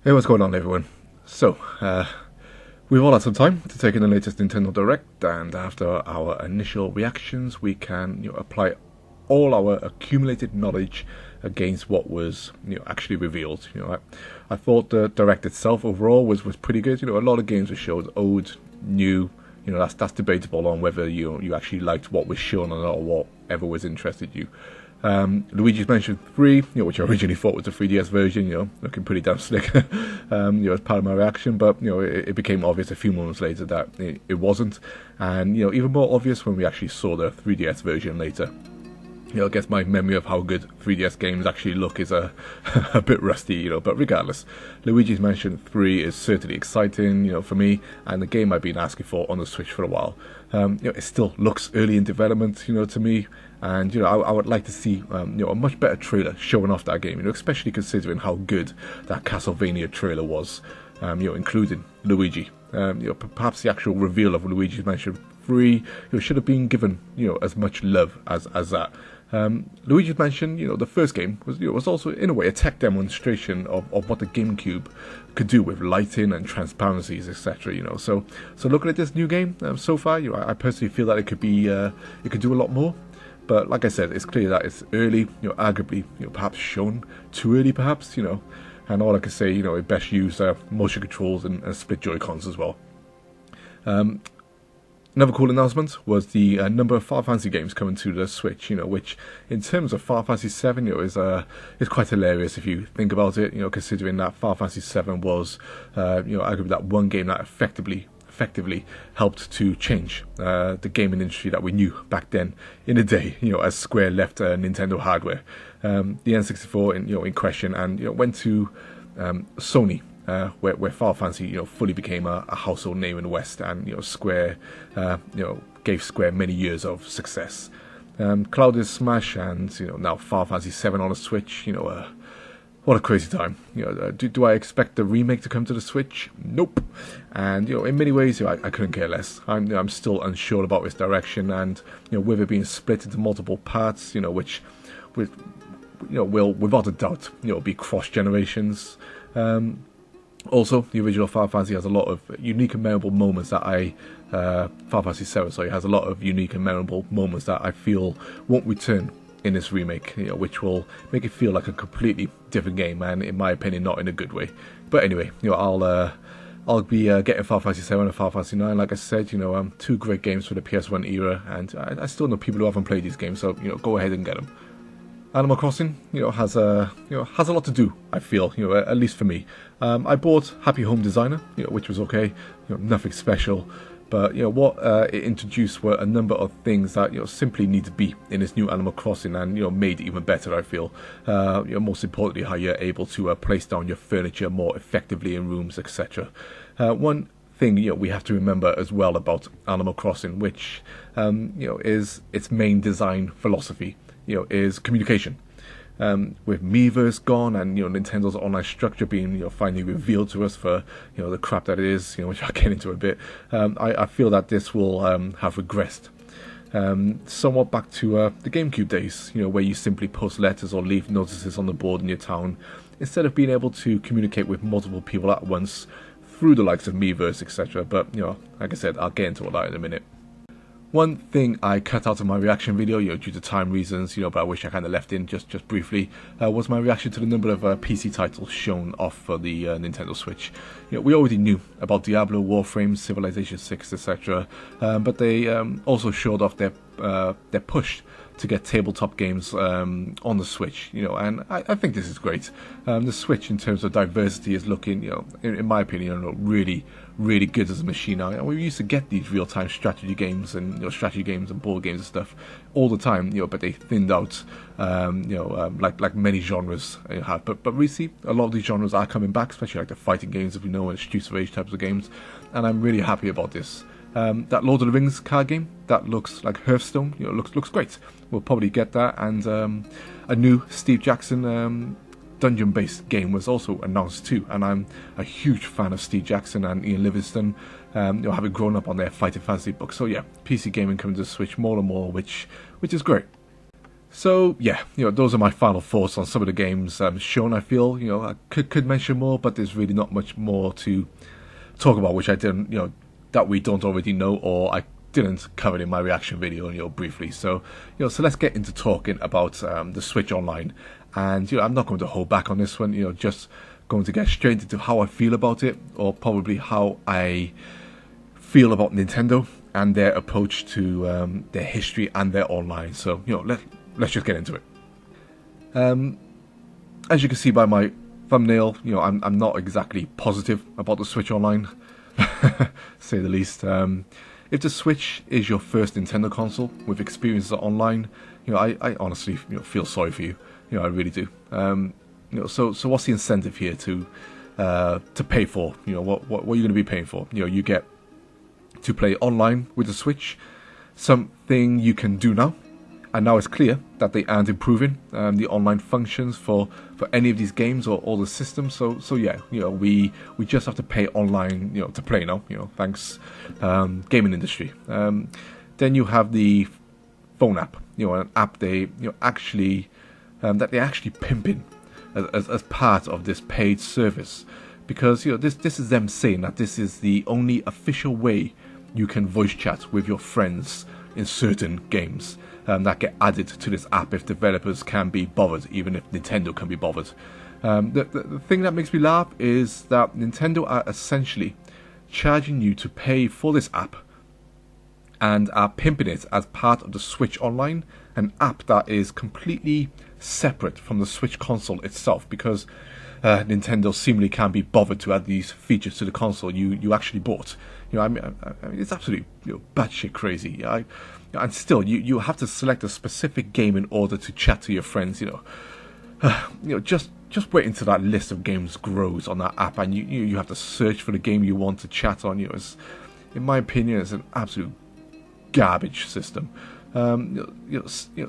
Hey, what's going on, everyone? So, we've all had some time to take in the latest Nintendo Direct, and after our initial reactions, we can apply all our accumulated knowledge against what was actually revealed. I thought the Direct itself overall was pretty good. A lot of games were showed, old, new. That's debatable on whether you actually liked what was shown or not, or whatever was interested you. Luigi's Mansion 3, which I originally thought was the 3DS version, looking pretty damn slick, as part of my reaction, but, it became obvious a few moments later that it wasn't, and, even more obvious when we actually saw the 3DS version later. I guess my memory of how good 3DS games actually look is a bit rusty, but regardless, Luigi's Mansion 3 is certainly exciting, for me, and the game I've been asking for on the Switch for a while. It still looks early in development, to me, and I would like to see a much better trailer showing off that game, especially considering how good that Castlevania trailer was, including Luigi. Perhaps the actual reveal of Luigi's Mansion 3 should have been given as much love as that. Luigi's Mansion, the first game, was also in a way a tech demonstration of what the GameCube could do with lighting and transparencies, etc. So looking at this new game so far, I personally feel that it could do a lot more. But like I said, it's clear that it's early, arguably, perhaps shown too early, perhaps, and all I can say, it best use motion controls and split Joy-Cons as well. Another cool announcement was the number of Final Fantasy games coming to the Switch, which in terms of Final Fantasy 7, is quite hilarious if you think about it, considering that Final Fantasy 7 was, arguably that one game that effectively helped to change the gaming industry that we knew back then in the day, as Square left Nintendo hardware. The N64 in question, and went to Sony, where Final Fantasy fully became a household name in the West, and Square gave Square many years of success. Cloud's Smash, and now Final Fantasy 7 on the Switch. What a crazy time. Do I expect the remake to come to the Switch? Nope. And in many ways, I couldn't care less. I'm still unsure about its direction, and with it being split into multiple parts, which will without a doubt be cross generations. Also, the original Final Fantasy has a lot of unique and memorable moments that Final Fantasy 7, has a lot of unique and memorable moments that I feel won't return in this remake, which will make it feel like a completely different game, and in my opinion, not in a good way. But anyway, I'll be getting Final Fantasy 7 and Final Fantasy 9, like I said, two great games for the PS1 era, and I still know people who haven't played these games, so go ahead and get them. Animal Crossing, has a lot to do, I feel, at least for me. I bought Happy Home Designer, which was okay, nothing special. But what it introduced were a number of things that simply need to be in this new Animal Crossing, and made even better, I feel. Most importantly, how you're able to place down your furniture more effectively in rooms, etc. One thing we have to remember as well about Animal Crossing, which is its main design philosophy, is communication. With Miiverse gone, and Nintendo's online structure being finally revealed to us for the crap that it is, which I'll get into a bit, I feel that this will have regressed somewhat back to the GameCube days, where you simply post letters or leave notices on the board in your town, instead of being able to communicate with multiple people at once through the likes of Miiverse, etc. But like I said, I'll get into all that in a minute. One thing I cut out of my reaction video, due to time reasons, but I wish I kind of left in just briefly, was my reaction to the number of PC titles shown off for the Nintendo Switch. We already knew about Diablo, Warframe, Civilization 6, etc., but they also showed off their push to get tabletop games on the Switch, and I think this is great. The Switch, in terms of diversity, is looking, in my opinion, really good as a machine now. And we used to get these real-time strategy games and board games and stuff all the time, but they thinned out, like many genres have. But we see a lot of these genres are coming back, especially like the fighting games, if we know, and Streets of Rage types of games, and I'm really happy about this. That Lord of the Rings card game that looks like Hearthstone, looks great. We'll probably get that, and a new Steve Jackson dungeon-based game was also announced too, and I'm a huge fan of Steve Jackson and Ian Livingstone, having grown up on their Fighting Fantasy books. So yeah, PC gaming coming to the Switch more and more, which is great. So yeah, those are my final thoughts on some of the games shown. I feel I could mention more, but there's really not much more to talk about, which I didn't that we don't already know, or I didn't cover it in my reaction video briefly. So so let's get into talking about the Switch Online, and I'm not going to hold back on this one. Just going to get straight into how I feel about it, or probably how I feel about Nintendo and their approach to their history and their online. So let's just get into it. As you can see by my thumbnail, I'm not exactly positive about the Switch Online, say the least. If the Switch is your first Nintendo console with experiences online, I honestly feel sorry for you. I really do. So what's the incentive here to pay for? What are you going to be paying for? You get to play online with the Switch, something you can do now. And now it's clear that they aren't improving the online functions for any of these games or all the systems. So yeah, we just have to pay online, to play now. Thanks, gaming industry. Then you have the phone app. An app they actually that they actually pimping as part of this paid service, because this is them saying that this is the only official way you can voice chat with your friends in certain games. That get added to this app if developers can be bothered, even if Nintendo can be bothered. The thing that makes me laugh is that Nintendo are essentially charging you to pay for this app and are pimping it as part of the Switch Online, an app that is completely separate from the Switch console itself, because Nintendo seemingly can't be bothered to add these features to the console you actually bought. I mean, it's absolutely batshit crazy. And still, you have to select a specific game in order to chat to your friends. Just wait until that list of games grows on that app, and you have to search for the game you want to chat on. It's, in my opinion, it's an absolute garbage system.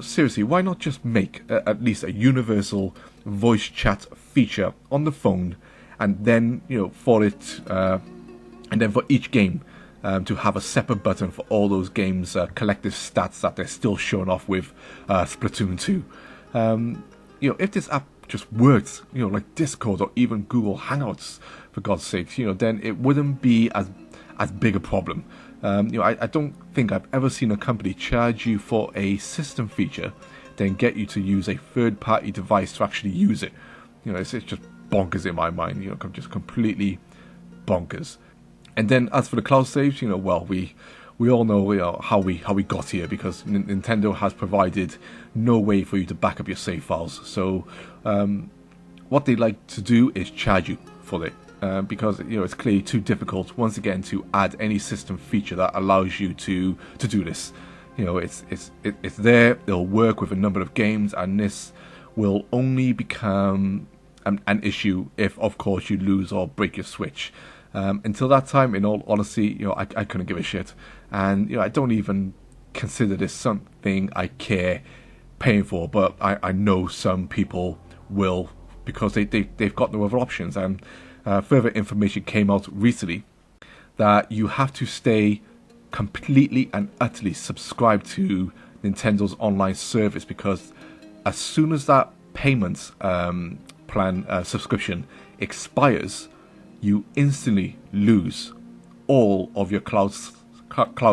Seriously, why not just make at least a universal voice chat feature on the phone, and then for each game to have a separate button for all those games' collective stats that they're still showing off with Splatoon 2. If this app just works, like Discord or even Google Hangouts, for God's sake, then it wouldn't be as big a problem. I don't think I've ever seen a company charge you for a system feature, then get you to use a third-party device to actually use it. It's just bonkers in my mind. Just completely bonkers. And then as for the cloud saves, well, we all know how we got here, because Nintendo has provided no way for you to back up your save files. So what they like to do is charge you for it, because it's clearly too difficult once again to add any system feature that allows you to do this. It's there. It'll work with a number of games, and this will only become an issue if, of course, you lose or break your Switch. Until that time, in all honesty, I couldn't give a shit, and I don't even consider this something I care paying for. But I know some people will, because they've got no other options. And further information came out recently that you have to stay completely and utterly subscribed to Nintendo's online service, because as soon as that payment plan subscription expires, you instantly lose all of your cloud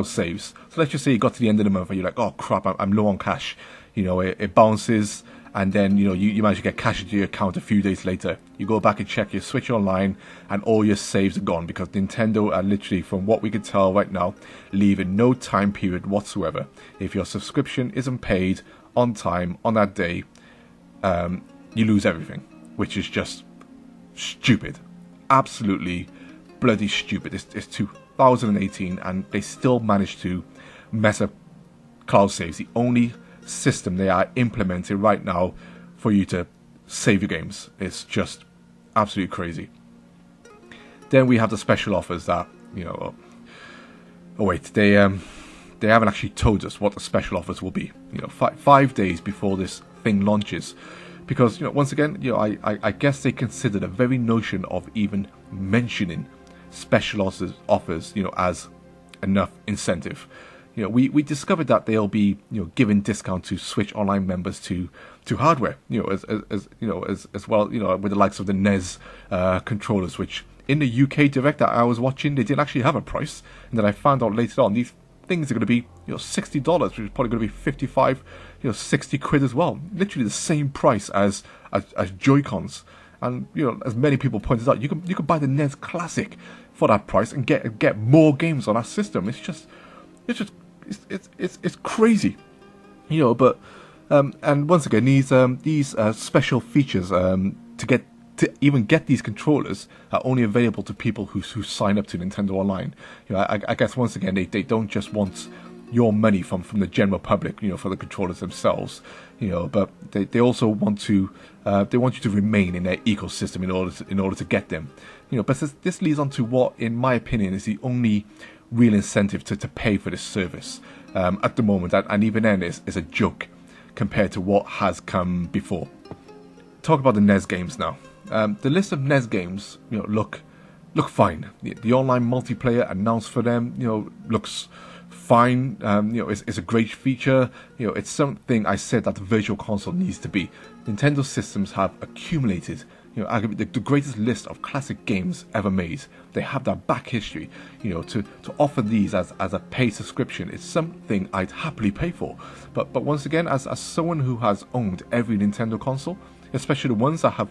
saves. So let's just say you got to the end of the month and you're like, oh crap, I'm low on cash. It bounces, and then you manage to get cash into your account a few days later. You go back and check your Switch Online, and all your saves are gone, because Nintendo are literally, from what we can tell right now, leaving no time period whatsoever. If your subscription isn't paid on time on that day, you lose everything, which is just stupid. Absolutely bloody stupid. It's 2018, and they still manage to mess up cloud saves, the only system they are implementing right now for you to save your games. It's just absolutely crazy. Then we have the special offers that oh wait, they haven't actually told us what the special offers will be. 5 days before this thing launches. Because once again, I guess they consider the very notion of even mentioning special offers, as enough incentive. You know, we discovered that they'll be, you know, giving discount to Switch Online members to hardware, you know, as well, you know, with the likes of the NES controllers, which in the UK Direct that I was watching, they didn't actually have a price, and then I found out later on these things are going to be, you know, $60, which is probably going to be 55, you know, 60 quid as well. Literally the same price as Joy-Cons. And, you know, as many people pointed out, you can buy the NES Classic for that price and get more games on that system. It's crazy, you know. But and once again, these special features to even get these controllers are only available to people who sign up to Nintendo Online. You know, I guess once again they don't just want your money from the general public, you know, for the controllers themselves, you know, but they also want you to remain in their ecosystem in order to get them, you know. But this leads on to what, in my opinion, is the only real incentive to pay for this service at the moment, and even then is a joke compared to what has come before. Talk about the NES games now. The list of NES games, you know, look fine. The online multiplayer announced for them, you know, looks fine. You know, it's a great feature. You know, it's something I said that the Virtual Console needs to be. Nintendo systems have accumulated, you know, arguably the greatest list of classic games ever made. They have that back history. You know, to offer these as a paid subscription is something I'd happily pay for. But once again, as someone who has owned every Nintendo console, especially the ones that have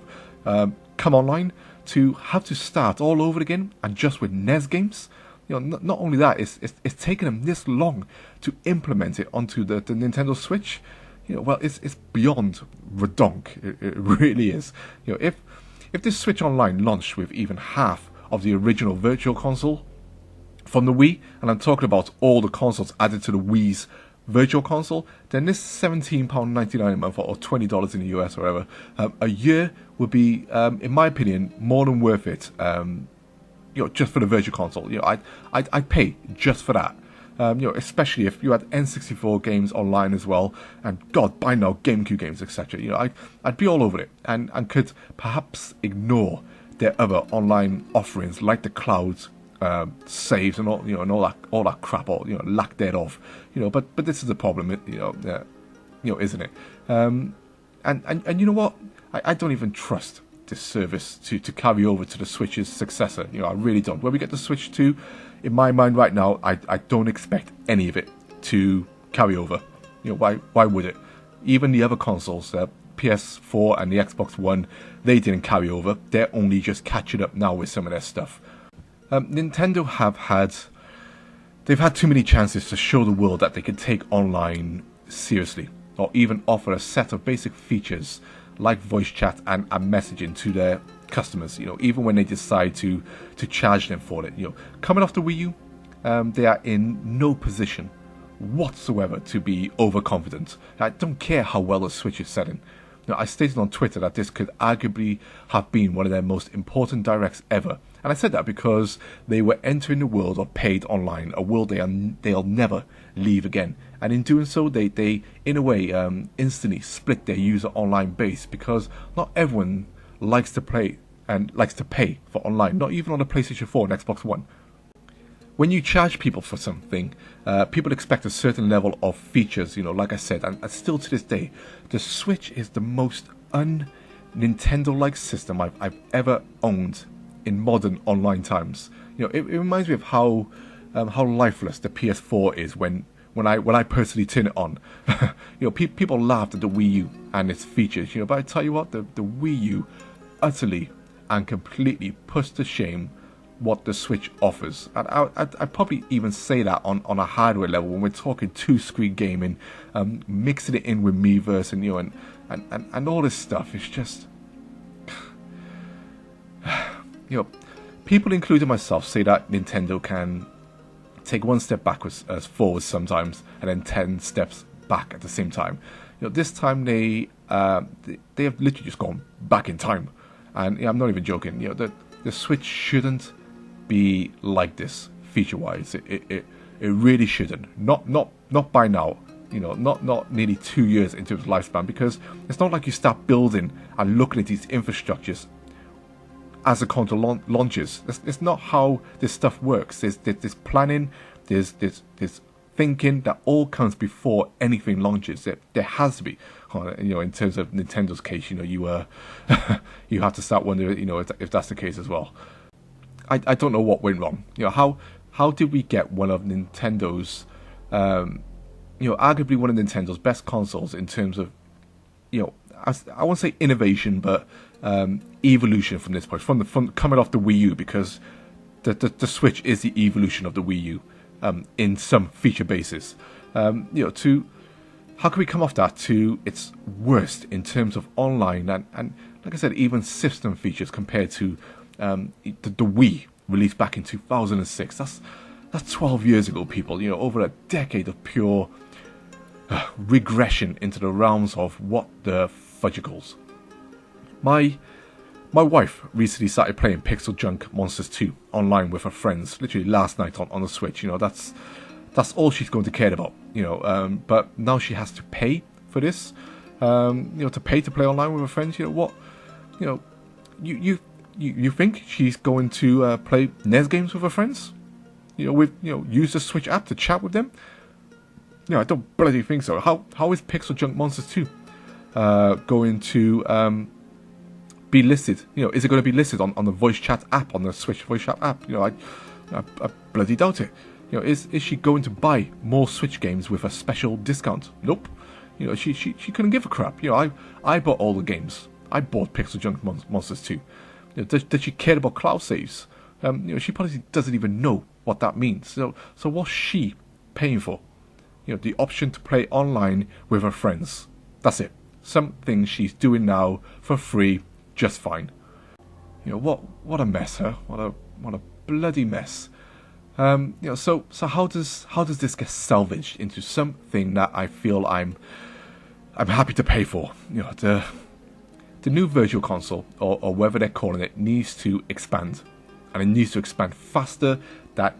come online, to have to start all over again, and just with NES games, you know, not only that, it's taken them this long to implement it onto the Nintendo Switch. You know, well, it's beyond redonk. It really is. You know, if this Switch Online launched with even half of the original Virtual Console from the Wii, and I'm talking about all the consoles added to the Wii's Virtual Console, then this £17.99 a month or $20 in the US or whatever a year would be, in my opinion, more than worth it. You know, just for the Virtual Console. You know, I'd pay just for that. You know, especially if you had N64 games online as well, and God, by now GameCube games, etc. You know, I'd be all over it, and could perhaps ignore their other online offerings like the cloud saves and all, you know, and all that crap, or, you know, lack thereof. You know, but this is the problem, you know, isn't it? And you know what? I don't even trust this service to carry over to the Switch's successor. You know, I really don't. When we get the Switch 2, in my mind right now, I don't expect any of it to carry over. You know, why would it? Even the other consoles, PS4 and the Xbox One, they didn't carry over. They're only just catching up now with some of their stuff. Nintendo they've had too many chances to show the world that they can take online seriously, or even offer a set of basic features like voice chat and messaging to their customers, you know, even when they decide to charge them for it. You know, coming off the Wii U, they are in no position whatsoever to be overconfident. I don't care how well the Switch is selling. You know, I stated on Twitter that this could arguably have been one of their most important directs ever, and I said that because they were entering the world of paid online, a world they'll never leave again. And in doing so, they in a way instantly split their user online base, because not everyone likes to play and likes to pay for online, not even on the PlayStation 4 and Xbox One. When you charge people for something, people expect a certain level of features, you know, like I said, and still to this day, the Switch is the most un-Nintendo-like system I've ever owned in modern online times. You know, it reminds me of how lifeless the PS4 is when I personally turn it on. You know, people laughed at the Wii U and its features, you know, but I tell you what, the Wii U utterly and completely puts to shame what the Switch offers. And I'd probably even say that on a hardware level, when we're talking two-screen gaming, mixing it in with Miiverse and, you know, and all this stuff. It's just, you know, people, including myself, say that Nintendo can take one step backwards forwards sometimes, and then 10 steps back at the same time. You know, this time they have literally just gone back in time, and you know, I'm not even joking. You know, the Switch shouldn't be like this feature-wise. It really shouldn't. Not by now. You know, not nearly 2 years into its lifespan, because it's not like you start building and looking at these infrastructures as the console launches. It's not how this stuff works. There's planning, there's thinking that all comes before anything launches. There has to be, in terms of Nintendo's case, you you have to start wondering, if that's the case as well. I don't know what went wrong. How did we get one of Nintendo's, arguably one of Nintendo's best consoles in terms of, I won't say innovation, but evolution from this point, from coming off the Wii U, because the Switch is the evolution of the Wii U in some feature basis. To how can we come off that to its worst in terms of online and like I said, even system features compared to the Wii released back in 2006. That's 12 years ago, people. Over a decade of pure regression into the realms of what the fudgicles. My wife recently started playing Pixel Junk Monsters 2 online with her friends, literally last night on the Switch. That's all she's going to care about. But now she has to pay for this. To pay to play online with her friends. You think she's going to play NES games with her friends? Use the Switch app to chat with them? I don't bloody think so. How is Pixel Junk Monsters 2 going to be listed? Is it going to be listed on the voice chat app, on the Switch voice chat app? I bloody doubt it. Is she going to buy more Switch games with a special discount? Nope. She couldn't give a crap. I bought all the games. I bought Pixel Junk Monsters 2. Does she care about cloud saves? She probably doesn't even know what that means. So what's she paying for? The option to play online with her friends. That's it. Something she's doing now for free, just fine. What a mess, huh? What a bloody mess. So how does this get salvaged into something that I feel I'm happy to pay for? The new Virtual Console, or whatever they're calling it, needs to expand, and it needs to expand faster than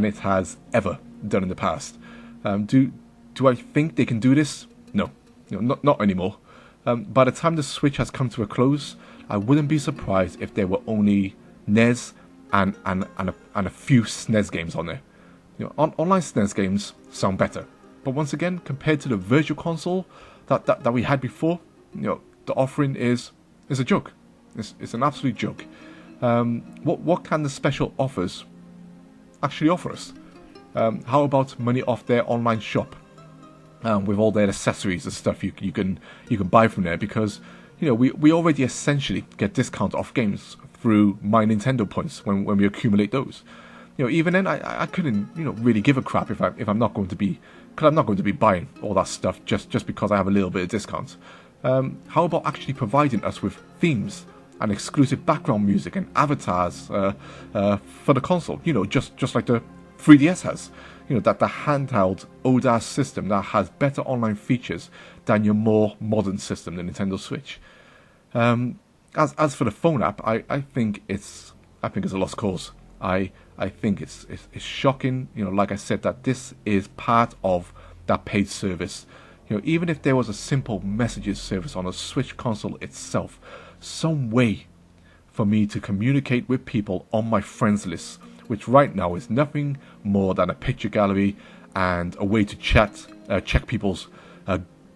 it has ever done in the past. Do I think they can do this? No, not anymore. By the time the Switch has come to a close, I wouldn't be surprised if there were only NES and a few SNES games on there. Online SNES games sound better, but once again, compared to the Virtual Console that we had before, the offering is a joke. It's an absolute joke. What can the special offers actually offer us? How about money off their online shop with all their accessories and stuff you can buy from there? Because we already essentially get discount off games through My Nintendo points when we accumulate those. Even then I couldn't really give a crap if I'm not going to be, because I'm not going to be buying all that stuff just because I have a little bit of discount. How about actually providing us with themes and exclusive background music and avatars for the console? Just like the 3DS has. That the handheld ODAS system that has better online features than your more modern system, the Nintendo Switch. As for the phone app, I think it's a lost cause. I think it's shocking. Like I said, that this is part of that paid service. Even if there was a simple messages service on a Switch console itself, some way for me to communicate with people on my friends list, which right now is nothing more than a picture gallery and a way to check people's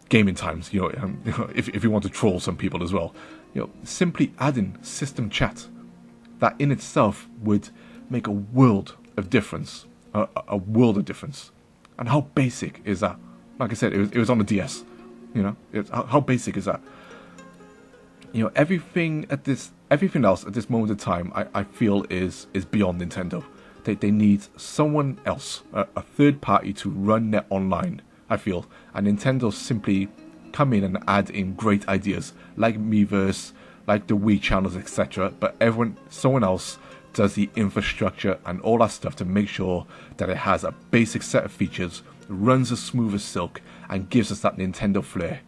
gaming times. If you want to troll some people as well, simply adding system chat, that in itself would make a world of difference. A world of difference. And how basic is that? Like I said, it was on the DS. How basic is that? Everything else at this moment in time, I feel is beyond Nintendo. They need someone else, a third party, to run their online, I feel. And Nintendo simply come in and add in great ideas like Miiverse, like the Wii channels, etc. But someone else does the infrastructure and all that stuff to make sure that it has a basic set of features, runs as smooth as silk, and gives us that Nintendo flair.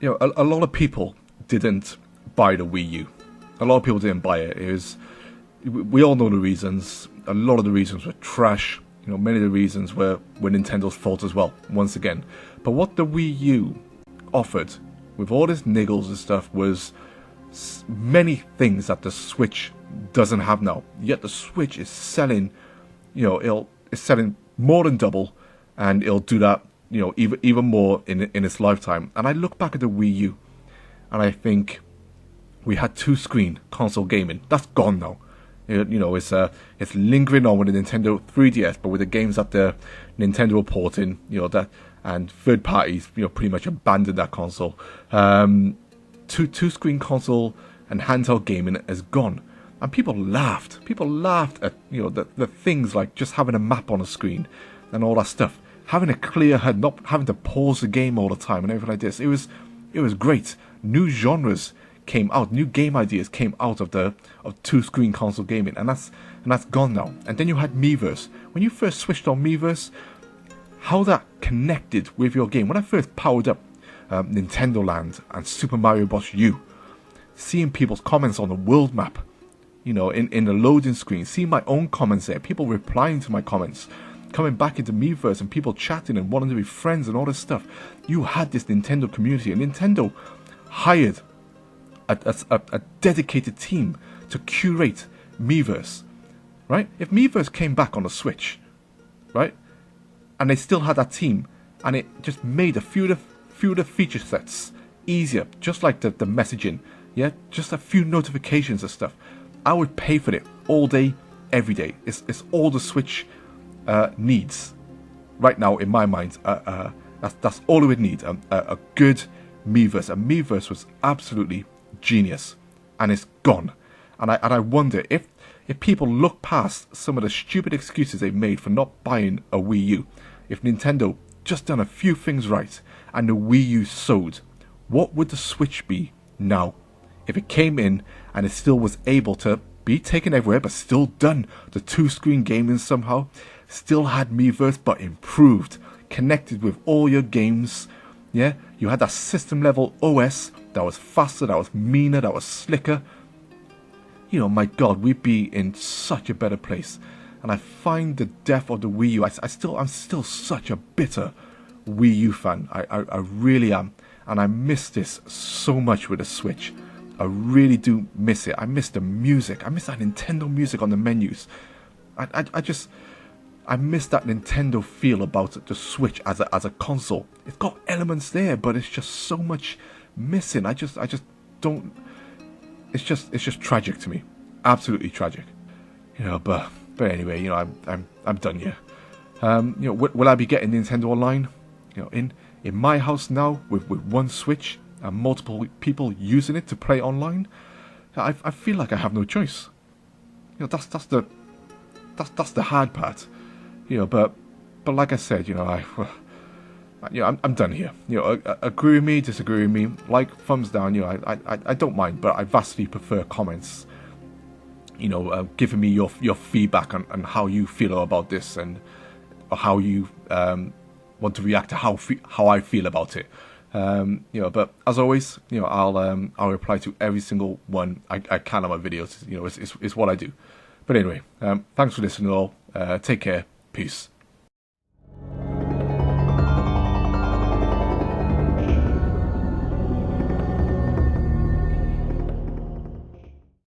A lot of people didn't buy the Wii U. A lot of people didn't buy it. We all know the reasons. A lot of the reasons were trash. Many of the reasons were Nintendo's fault as well, once again. But what the Wii U offered, with all its niggles and stuff, was many things that the Switch doesn't have now. Yet the Switch is selling, it's selling more than double, and it'll do that, even more in its lifetime. And I look back at the Wii U, and I think we had two-screen console gaming. That's gone now. It's lingering on with the Nintendo 3DS, but with the games that the Nintendo were porting, that and third parties, pretty much abandoned that console. Two-screen console and handheld gaming is gone, and people laughed. People laughed at the things like just having a map on a screen and all that stuff, having a clear HUD, not having to pause the game all the time and everything like this. It was great. New genres came out, new game ideas came out of two-screen console gaming, and that's gone now. And then you had Miiverse. When you first switched on Miiverse, how that connected with your game. When I first powered up Nintendo Land and Super Mario Bros. U, seeing people's comments on the world map, in the loading screen, seeing my own comments there, people replying to my comments, coming back into Miiverse and people chatting and wanting to be friends and all this stuff. You had this Nintendo community, and Nintendo hired a dedicated team to curate Miiverse, right? If Miiverse came back on the Switch, right, and they still had that team, and it just made a few of the feature sets easier, just like the messaging, yeah, just a few notifications and stuff, I would pay for it all day, every day. It's all the Switch needs right now in my mind. That's all it would need. A good Miiverse. A Miiverse was absolutely genius, and it's gone. And I wonder if people look past some of the stupid excuses they've made for not buying a Wii U, if Nintendo just done a few things right and the Wii U sold, what would the Switch be now? If it came in and it still was able to be taken everywhere, but still done the two-screen gaming somehow, still had Miiverse but improved, connected with all your games. Yeah, you had that system level OS that was faster, that was meaner, that was slicker. My God, we'd be in such a better place. And I find the death of the Wii U, I'm still such a bitter Wii U fan. I really am. And I miss this so much with the Switch. I really do miss it. I miss the music. I miss that Nintendo music on the menus. I miss that Nintendo feel about the Switch as a console. It's got elements there, but it's just so much missing. I just don't. It's just tragic to me, absolutely tragic. But anyway, I'm done here. Will I be getting Nintendo Online? In my house now with one Switch and multiple people using it to play online, I feel like I have no choice. That's the hard part. But like I said, I'm done here. Agree with me, disagree with me, like, thumbs down. I don't mind, but I vastly prefer comments. Giving me your feedback on how you feel about this, and or how you want to react to how I feel about it. But as always, I'll reply to every single one I can on my videos. It's what I do. But anyway, thanks for listening all. Take care. Peace.